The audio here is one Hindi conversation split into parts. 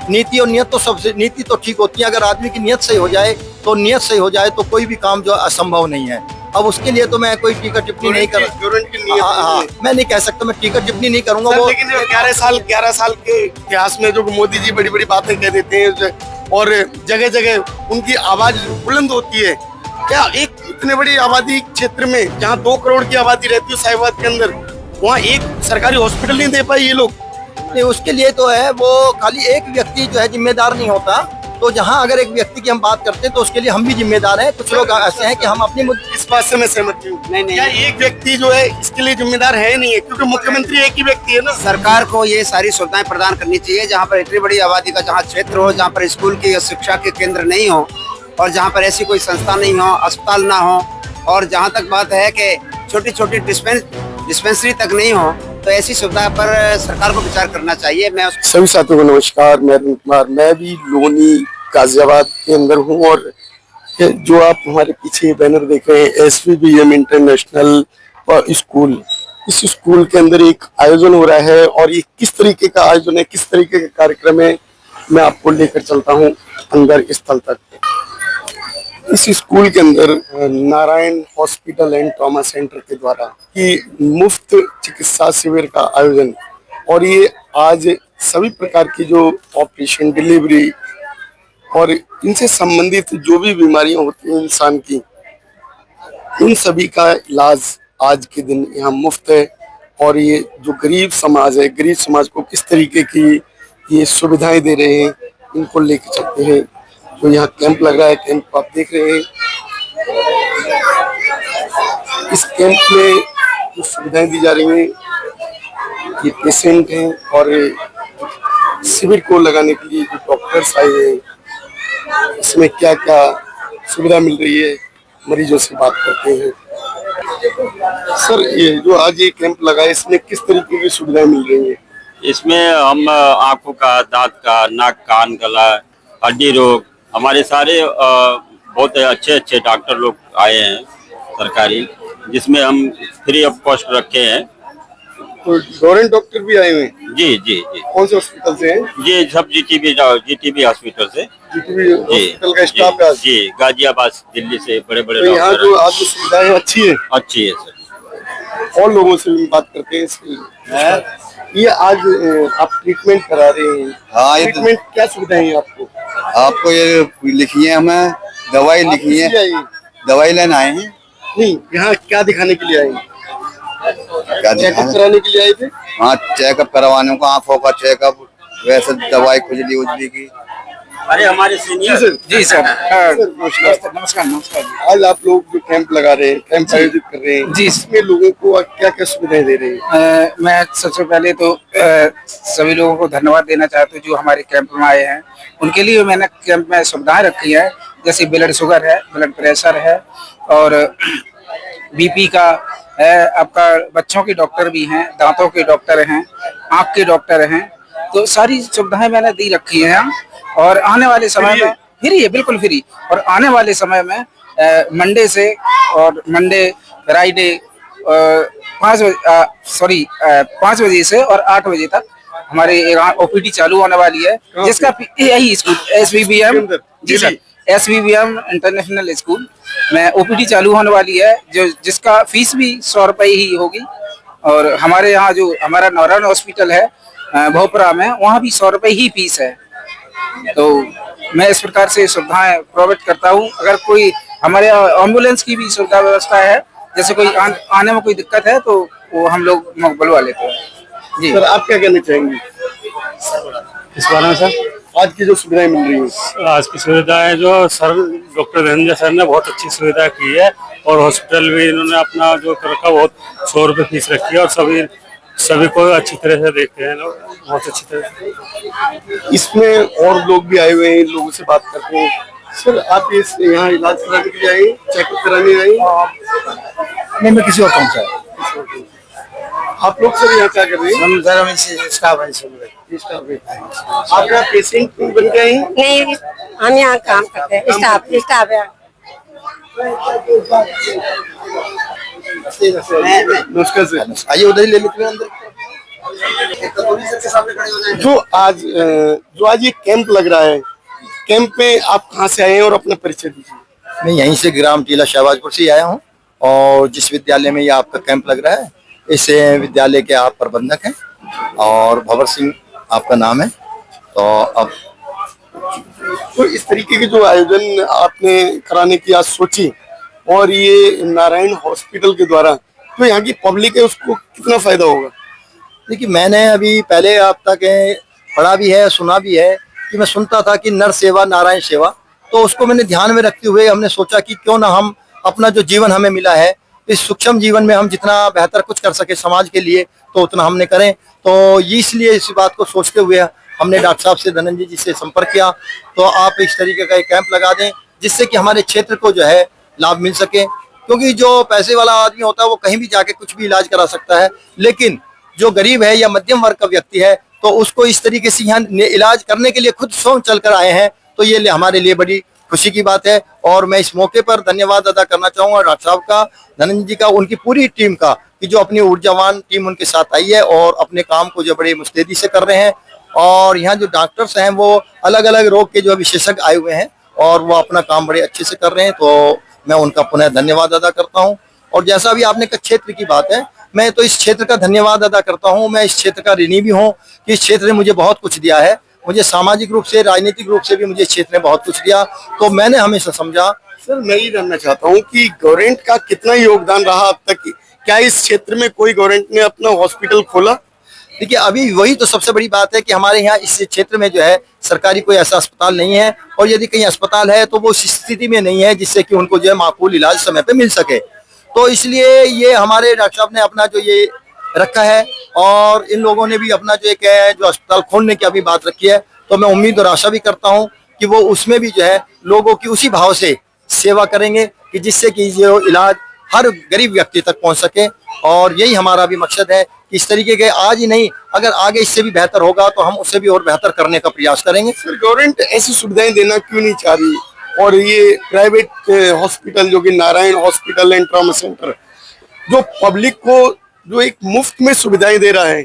नीति और नियत तो सबसे, नीति तो ठीक होती है, अगर आदमी की नियत सही हो जाए तो नियत सही हो जाए तो कोई भी काम जो असंभव नहीं है। अब उसके लिए तो मैं कोई टीका टिप्पणी नहीं कर, हाँ, मैं नहीं कह सकता, मैं टीका टिप्पणी नहीं करूंगा। वो लेकिन 11 साल के इतिहास में जो मोदी जी बड़ी बड़ी बातें कह देते हैं और जगह जगह उनकी आवाज बुलंद होती है, क्या एक इतने बड़ी आबादी क्षेत्र में जहाँ 2 करोड़ की आबादी रहती है साहिबाबाद के अंदर, वहाँ एक सरकारी हॉस्पिटल नहीं दे पाए ये लोग? नहीं, उसके लिए तो है, वो खाली एक व्यक्ति जो है जिम्मेदार नहीं होता। तो जहाँ अगर एक व्यक्ति की हम बात करते हैं तो उसके लिए हम भी जिम्मेदार हैं। कुछ लोग ऐसे हैं कि हम अपनी इस बात से मैं सहमत हूँ। नहीं, क्या एक व्यक्ति जो है इसके लिए जिम्मेदार है नहीं है? क्योंकि मुख्यमंत्री एक ही व्यक्ति है ना। सरकार को ये सारी सुविधाएं प्रदान करनी चाहिए, जहाँ पर इतनी बड़ी आबादी का जहाँ क्षेत्र हो, जहाँ पर स्कूल की शिक्षा के केंद्र नहीं हो और जहाँ पर ऐसी कोई संस्था नहीं हो, अस्पताल ना हो, और जहाँ तक बात है कि छोटी छोटी डिस्पेंसरी तक नहीं हो, तो ऐसी सुविधा पर सरकार को विचार करना चाहिए। मैं सभी साथियों को नमस्कार, मैं अरुण कुमार, मैं भी लोनी गाजियाबाद के अंदर हूँ। और जो आप हमारे पीछे बैनर देख रहे हैं, SVBM इंटरनेशनल स्कूल, इस स्कूल के अंदर एक आयोजन हो रहा है। और ये किस तरीके का आयोजन है, किस तरीके का कार्यक्रम है, मैं आपको लेकर चलता हूँ अंदर स्थल तक। इस स्कूल के अंदर Narayan hospital and trauma centre के द्वारा की मुफ्त चिकित्सा शिविर का आयोजन, और ये आज सभी प्रकार की जो ऑपरेशन, डिलीवरी और इनसे संबंधित जो भी बीमारियां होती हैं इंसान की, इन सभी का इलाज आज के दिन यहाँ मुफ्त है। और ये जो गरीब समाज है, गरीब समाज को किस तरीके की ये सुविधाएं दे रहे हैं, इनको लेकर चलते हैं। तो यहाँ कैंप लग रहा है, कैंप आप देख रहे हैं। इस कैंप में जो सुविधाएं दी जा रही हैं, ये पेशेंट हैं और शिविर को लगाने के लिए जो डॉक्टर्स आए हैं, इसमें क्या क्या सुविधा मिल रही है, मरीजों से बात करते हैं। सर, ये जो आज ये कैंप लगा है, इसमें किस तरीके की सुविधाएं मिल रही है? इसमें हम आंखों का, दांत का, नाक, कान, गला, हड्डी रोग, हमारे सारे बहुत अच्छे अच्छे डॉक्टर लोग आए हैं सरकारी, जिसमें हम फ्री ऑफ कॉस्ट रखे हैं। तो गवर्नमेंट डॉक्टर भी आए हुए हैं? जी जी जी। कौन से हॉस्पिटल से हैं? ये सब जीटीबी हॉस्पिटल से। जीटीबी हॉस्पिटल का स्टाफ है? जी, गाजियाबाद, दिल्ली से बड़े बड़े। तो यहाँ जो आज सुविधाएं अच्छी है? अच्छी है सर। और लोगों से भी बात करते हैं इसकी। ये आज आप ट्रीटमेंट करा रहे हैं? हाँ, ट्रीटमेंट क्या सुविधाएं हैं आपको? आपको ये लिखी है, हमें दवाई लिखी है, दवाई लेने आए हैं। नहीं, यहाँ क्या दिखाने के लिए आए हैं? क्या चेकअप कराने के लिए आए थे? हाँ, चेकअप करवाने को, आंखों का चेकअप, वैसे दवाई खुजली उजली की। अरे हमारे सीनियर। जी सर, नमस्कार। आज आप लोग जो कैंप लगा रहे हैं, कैंप आयोजित कर रहे हैं, जी, इसमें लोगों को क्या क्या सुविधाएं दे रहे हैं? मैं सबसे पहले तो सभी लोगों को धन्यवाद देना चाहता हूँ जो हमारे कैंप में आए हैं। उनके लिए मैंने कैंप में सुविधाएं रखी है, जैसे ब्लड शुगर है, ब्लड प्रेशर है, और BP का है, आपका बच्चों के डॉक्टर भी हैं, दांतों के डॉक्टर हैं, आँख के डॉक्टर हैं। तो सारी सुविधाएं मैंने दी रखी हैं। और आने वाले समय में फ्री है, बिल्कुल फ्री। और आने वाले समय में मंडे से और फ्राइडे 5 बजे से और 8 बजे तक हमारे यहाँ OPD चालू होने वाली है, जिसका यही स्कूल SVBM, जी सर, SVBM इंटरनेशनल स्कूल में OPD चालू होने वाली है, जिसका फीस भी 100 रुपये ही होगी। और हमारे यहाँ जो हमारा नारायण हॉस्पिटल है भोपरा में, वहाँ भी 100 रुपये ही फीस है। तो मैं इस प्रकार से सुविधाएं प्रोवाइड करता हूँ। अगर कोई हमारे एम्बुलेंस की भी सुविधा व्यवस्था है, जैसे कोई आने में कोई दिक्कत है तो वो हम लोग बुलवा लेते हैं। जी सर, आप क्या कहना चाहेंगे इस बारे में? सर, आज की जो सुविधाएं मिल रही है, आज की सुविधाएं जो सर डॉक्टर धनंजय सर ने बहुत अच्छी सुविधा की है, और हॉस्पिटल भी इन्होंने अपना जो कर रखा, बहुत 100 रुपये फीस रखी है, और सभी को अच्छी तरह से देखते हैं लोग, बहुत अच्छी तरह से। इसमें और लोग भी आए हुए हैं, लोगों से बात करते हैं। सर, आप इस यहाँ इलाज कराने के लिए आए, चेकअप कराने आए? नहीं, मैं किसी और काम से आया। आप लोग सर यहाँ क्या कर रहे हैं? हम स्टाफ है। आप यहाँ पेशेंट बन गए हैं? नहीं, हम यहाँ काम करते हैं, स्टाफ है। नमस्कार सर, आइए उधर ही ले लेते हैं अंदर। जो आज ये कैंप लग रहा है, कैंप में आप कहाँ से आए हैं और अपना परिचय दीजिए। मैं यहीं से ग्राम टीला शहबाजपुर से ही आया हूँ और जिस विद्यालय में ये आपका कैंप लग रहा है इस विद्यालय के आप प्रबंधक हैं और भंवर सिंह आपका नाम है। तो अब तो इस तरीके के जो आयोजन आपने कराने की आज सोची और ये नारायण हॉस्पिटल के द्वारा, तो यहाँ की पब्लिक है उसको कितना फायदा होगा? देखिए, मैंने अभी पहले आप तक पढ़ा भी है, सुना भी है कि मैं सुनता था कि नर सेवा नारायण सेवा, तो उसको मैंने ध्यान में रखते हुए हमने सोचा कि क्यों ना हम अपना जो जीवन हमें मिला है इस सूक्ष्म जीवन में हम जितना बेहतर कुछ कर सके समाज के लिए तो उतना हमने करें। तो इसलिए इस बात को सोचते हुए हमने डॉक्टर साहब से, धनंजय जी से संपर्क किया तो आप इस तरीके का एक कैंप लगा दें जिससे कि हमारे क्षेत्र को जो है लाभ मिल सके। क्योंकि जो पैसे वाला आदमी होता है वो कहीं भी जाके कुछ भी इलाज करा सकता है, लेकिन जो गरीब है या मध्यम वर्ग का व्यक्ति है तो उसको इस तरीके से यहाँ इलाज करने के लिए खुद स्वयं चल कर आए हैं, तो ये हमारे लिए बड़ी खुशी की बात है। और मैं इस मौके पर धन्यवाद अदा करना चाहूंगा डॉक्टर साहब का, धनंजय जी का, उनकी पूरी टीम का कि जो अपनी ऊर्जावान टीम उनके साथ आई है और अपने काम को जो बड़े मुस्तैदी से कर रहे हैं। और यहाँ जो डॉक्टर्स हैं वो अलग अलग रोग के जो विशेषज्ञ आए हुए हैं और वो अपना काम बड़े अच्छे से कर रहे हैं, तो मैं उनका पुनः धन्यवाद अदा करता हूँ। और जैसा भी आपने कहा क्षेत्र की बात है, मैं तो इस क्षेत्र का धन्यवाद अदा करता हूँ। मैं इस क्षेत्र का ऋणी भी हूँ कि इस क्षेत्र ने मुझे बहुत कुछ दिया है, मुझे सामाजिक रूप से, राजनीतिक रूप से भी मुझे इस क्षेत्र ने बहुत कुछ दिया। तो मैंने हमेशा समझा। सर, मैं ये जानना चाहता हूँ कि गवर्नमेंट का कितना योगदान रहा अब तक? क्या इस क्षेत्र में कोई गवर्नमेंट ने अपना हॉस्पिटल खोला? देखिए, अभी वही तो सबसे बड़ी बात है कि हमारे यहाँ इस क्षेत्र में जो है सरकारी कोई ऐसा अस्पताल नहीं है, और यदि कहीं अस्पताल है तो वो उस स्थिति में नहीं है जिससे कि उनको जो है माकूल इलाज समय पे मिल सके। तो इसलिए ये हमारे डॉक्टर साहब ने अपना जो ये रखा है और इन लोगों ने भी अपना जो एक है जो अस्पताल खोलने की अभी बात रखी है, तो मैं उम्मीद और आशा भी करता हूँ कि वो उसमें भी जो है लोगों की उसी भाव से सेवा करेंगे कि जिससे कि जो इलाज हर गरीब व्यक्ति तक पहुंच सके। और यही हमारा भी मकसद है कि इस तरीके के आज ही नहीं, अगर आगे इससे भी बेहतर होगा तो हम उससे भी और बेहतर करने का प्रयास करेंगे। सर, गवर्नमेंट ऐसी सुविधाएं देना क्यों नहीं चाह रही? और ये प्राइवेट हॉस्पिटल जो कि Narayan hospital and trauma centre जो पब्लिक को जो एक मुफ्त में सुविधाएं दे रहा है,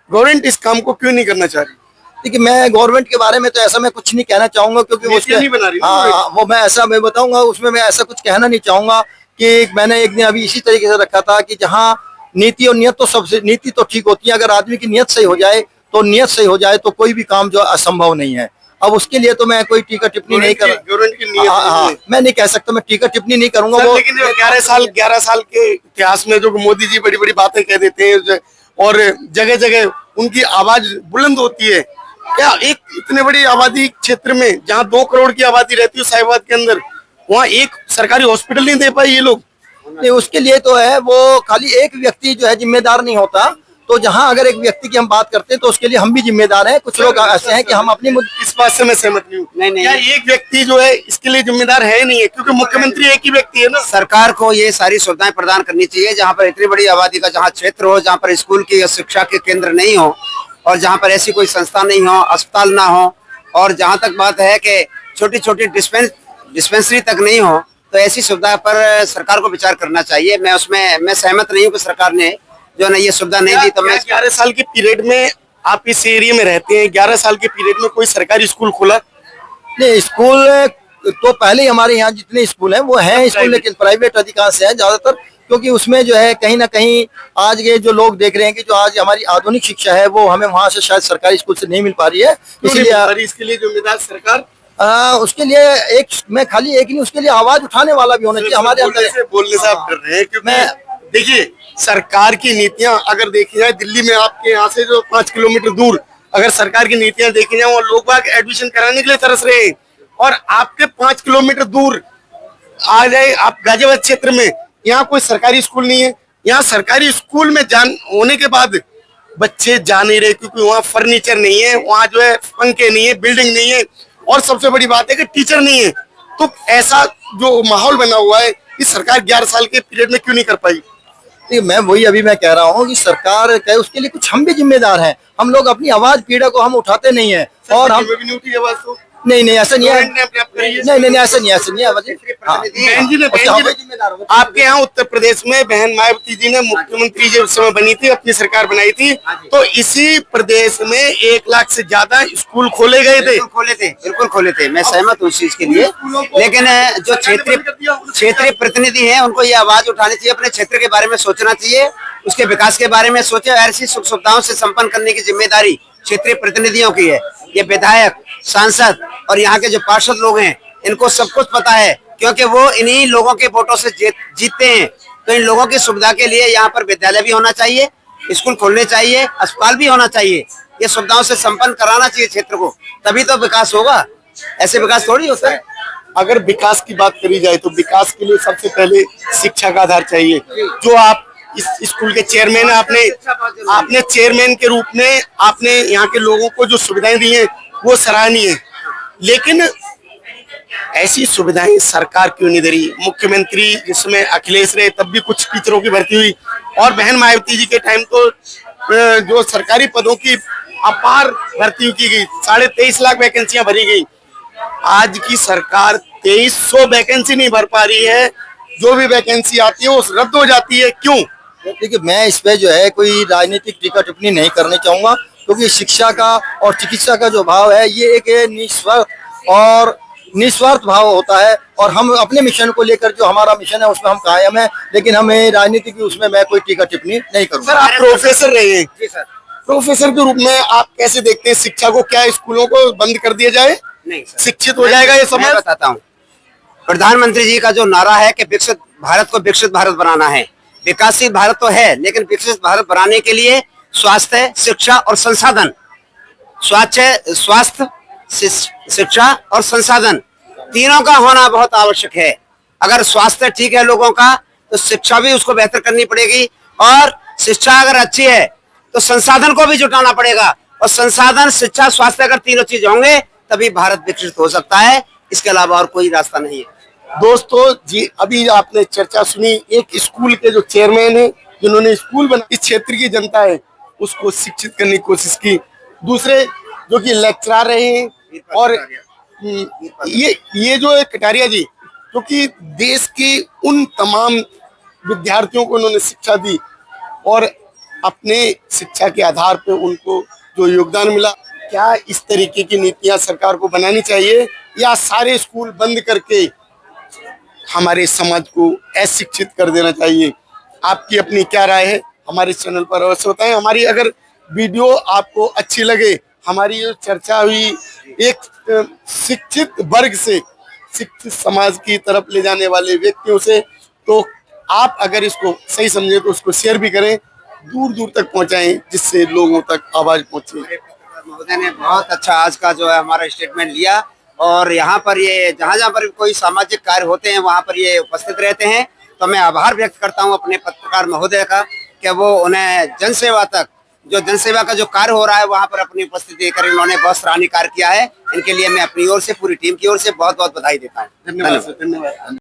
गवर्नमेंट इस काम को क्यों नहीं करना चाह रही? देखिए, मैं गवर्नमेंट के बारे में तो ऐसा मैं कुछ नहीं कहना चाहूंगा क्योंकि वो नहीं बना रही। हाँ, वो मैं ऐसा मैं बताऊंगा उसमें मैं ऐसा कुछ कहना नहीं चाहूंगा कि मैंने एक दिन अभी इसी तरीके से रखा था कि जहाँ नीति और नियत तो सबसे, नीति तो ठीक होती है, अगर आदमी की नियत सही हो जाए तो नियत सही हो जाए तो कोई भी काम जो असंभव नहीं है। अब उसके लिए तो मैं कोई टीका टिप्पणी नहीं कर, गवर्नमेंट की नियत हाँ, मैं नहीं कह सकता, मैं टीका टिप्पणी नहीं करूंगा। वो लेकिन 11 साल के इतिहास में जो मोदी जी बड़ी बड़ी बातें कह देते हैं और जगह जगह उनकी आवाज बुलंद होती है, क्या एक इतने बड़ी आबादी क्षेत्र में जहाँ 2 करोड़ की आबादी रहती है साहिबाबाद के अंदर, वहाँ एक सरकारी हॉस्पिटल नहीं दे पाए ये लोग? नहीं, उसके लिए तो है वो खाली एक व्यक्ति जो है जिम्मेदार नहीं होता, तो जहां अगर एक व्यक्ति की हम बात करते हैं तो उसके लिए हम भी जिम्मेदार हैं। कुछ लोग ऐसे हैं कि हम अपनी इस बात से मैं सहमत नहीं हूँ। नहीं। क्या एक व्यक्ति जो है इसके लिए जिम्मेदार है नहीं है? क्योंकि मुख्यमंत्री एक ही व्यक्ति है ना। सरकार को ये सारी सुविधाएं प्रदान करनी चाहिए जहाँ पर इतनी बड़ी आबादी का जहाँ क्षेत्र हो, जहाँ पर स्कूल की शिक्षा के केंद्र नहीं हो और जहाँ पर ऐसी कोई संस्था नहीं हो, अस्पताल ना हो, और जहाँ तक बात है कि छोटी छोटी डिस्पेंसरी तक नहीं हो, तो ऐसी सुविधा पर सरकार को विचार करना चाहिए। मैं सहमत नहीं हूँ कि सरकार ने जो है ना ये सुविधा नहीं दी। तो मैं 11 साल के पीरियड में आप इस एरिया में रहते हैं, 11 साल के पीरियड में कोई सरकारी स्कूल खुला? नहीं, स्कूल तो पहले ही हमारे यहाँ जितने स्कूल हैं वो हैं स्कूल, लेकिन प्राइवेट अधिकांश हैं ज्यादातर, क्योंकि उसमें जो है कहीं ना कहीं आज के जो लोग देख रहे हैं कि जो आज हमारी आधुनिक शिक्षा है वो हमें वहां से शायद सरकारी स्कूल से नहीं मिल पा रही है। इसलिए इसके लिए जिम्मेदार सरकार, उसके लिए एक मैं खाली एक नहीं, उसके लिए आवाज उठाने वाला भी होना चाहिए हमारे अंदर। बोलने से आप डर रहे हैं क्योंकि देखिए सरकार की नीतियां अगर देखी जाए, दिल्ली में आपके यहाँ से जो 5 किलोमीटर दूर अगर सरकार की नीतियां देखी जाए, और लोग बाग एडमिशन कराने के लिए तरस रहे हैं, और आपके 5 किलोमीटर दूर आ जाए आप गाजियाबाद क्षेत्र में, यहाँ कोई सरकारी स्कूल नहीं है। यहाँ सरकारी स्कूल में जान होने के बाद बच्चे जा नहीं रहे क्योंकि वहाँ फर्नीचर नहीं है, वहाँ जो है पंखे नहीं है, बिल्डिंग नहीं है, और सबसे बड़ी बात है कि टीचर नहीं है। तो ऐसा जो माहौल बना हुआ है, इस सरकार 11 साल के पीरियड में क्यों नहीं कर पाई? मैं वही अभी मैं कह रहा हूँ कि सरकार कहे उसके लिए कुछ हम भी जिम्मेदार हैं। हम लोग अपनी आवाज पीड़ा को हम उठाते नहीं है, और हम भी नहीं उठी आवाज। तो नहीं नहीं ऐसा नहीं है, गवर्नमेंट ने अपने आप करी है। नहीं नहीं नहीं, ऐसा नहीं है, ऐसा नहीं है। हाँ। बहन जी ने जिम्मेदार हो। आपके यहाँ उत्तर प्रदेश में बहन मायावती जी ने मुख्यमंत्री जी उस समय बनी थी, अपनी सरकार बनाई थी, तो इसी प्रदेश में 1 लाख से ज्यादा स्कूल खोले गए थे। बिल्कुल खोले थे, मैं सहमत हूँ इस चीज के लिए। लेकिन जो क्षेत्रीय प्रतिनिधि हैं उनको ये आवाज उठानी चाहिए, अपने क्षेत्र के बारे में सोचना चाहिए, उसके विकास के बारे में सोचे। ऐसी सुख सुविधाओं से संपन्न करने की जिम्मेदारी क्षेत्रीय प्रतिनिधियों की है। ये विधायक, सांसद और यहाँ के जो पार्षद लोग हैं, इनको सब कुछ पता है, क्योंकि वो इन्हीं लोगों के वोटों से जीतते हैं। तो इन लोगों की सुविधा के लिए यहाँ पर विद्यालय भी होना चाहिए, स्कूल खोलने चाहिए, अस्पताल भी होना चाहिए। ये सुविधाओं से संपन्न कराना चाहिए क्षेत्र को, तभी तो विकास होगा। ऐसे विकास थोड़ी होता है। अगर विकास की बात करी जाए तो विकास के लिए सबसे पहले शिक्षा का आधार चाहिए। जो आप इस स्कूल के चेयरमैन हैं, आपने चेयरमैन के रूप में आपने यहाँ के लोगों को जो सुविधाएं दी हैं वो सराहनीय है, लेकिन ऐसी सुविधाएं सरकार क्यों नहीं दे रही? मुख्यमंत्री जिसमें अखिलेश रहे तब भी कुछ टीचरों की भर्ती हुई, और बहन मायावती जी के टाइम तो जो सरकारी पदों की अपार भर्ती की गई, 23.5 लाख वैकेंसियां भरी गई। आज की सरकार 2300 वैकेंसी नहीं भर पा रही है। जो भी वैकेंसी आती है वो रद्द हो जाती है, क्यों? देखिए, मैं इस पे जो है कोई राजनीतिक टीका टिप्पणी नहीं करनी चाहूंगा, क्योंकि शिक्षा का और चिकित्सा का जो भाव है ये एक निस्वार्थ भाव होता है, और हम अपने मिशन को लेकर, जो हमारा मिशन है उसमें हम कायम है, लेकिन हमें राजनीति की उसमें मैं कोई टीका टिप्पणी नहीं करूंगा। सर, आप प्रोफेसर रहे हैं, जी सर। प्रोफेसर के रूप में आप कैसे देखते हैं शिक्षा को? क्या स्कूलों को बंद कर दिया जाए? नहीं सर, शिक्षित हो जाएगा ये समाज? मैं बताता हूँ। प्रधानमंत्री जी का जो नारा है कि विकसित भारत को विकसित भारत बनाना है, विकासशील भारत तो है, लेकिन विकसित भारत बनाने के लिए स्वास्थ्य, शिक्षा और संसाधन, स्वास्थ्य, शिक्षा और संसाधन तीनों का होना बहुत आवश्यक है। अगर स्वास्थ्य ठीक है लोगों का, तो शिक्षा भी उसको बेहतर करनी पड़ेगी, और शिक्षा अगर अच्छी है तो संसाधन को भी जुटाना पड़ेगा, और संसाधन, शिक्षा, स्वास्थ्य अगर तीनों चीज होंगे तभी भारत विकसित हो सकता है। इसके अलावा और कोई रास्ता नहीं है। दोस्तों जी, अभी आपने चर्चा सुनी एक स्कूल के जो चेयरमैन है, जिन्होंने स्कूल बना, इस क्षेत्र की जनता है उसको शिक्षित करने की कोशिश की। दूसरे जो कि लेक्चरर रहे हैं, और ये जो है कटारिया जी, जो कि देश के उन तमाम विद्यार्थियों को उन्होंने शिक्षा दी, और अपने शिक्षा के आधार पे उनको जो योगदान मिला। क्या इस तरीके की नीतियां सरकार को बनानी चाहिए, या सारे स्कूल बंद करके हमारे समाज को अशिक्षित कर देना चाहिए? आपकी अपनी क्या राय है? हमारे चैनल पर अवश्य बताएं। हमारी अगर वीडियो आपको अच्छी लगे, हमारी जो चर्चा हुई एक शिक्षित वर्ग से शिक्षित समाज की तरफ ले जाने वाले व्यक्तियों से, तो आप अगर इसको सही समझे तो उसको शेयर भी करें, दूर दूर तक पहुंचाएं, जिससे लोगों तक आवाज पहुंचे। महोदय ने बहुत अच्छा आज का जो है हमारा स्टेटमेंट लिया, और यहाँ पर ये जहाँ पर कोई सामाजिक कार्य होते हैं वहाँ पर ये उपस्थित रहते हैं। तो मैं आभार व्यक्त करता हूँ अपने पत्रकार महोदय का, कि वो उन्हें जनसेवा तक, जो जनसेवा का जो कार्य हो रहा है वहाँ पर अपनी उपस्थिति देकर इन्होंने बहुत सराहनीय कार्य किया है। इनके लिए मैं अपनी ओर से, पूरी टीम की ओर से बहुत बहुत बधाई देता हूँ। धन्यवाद।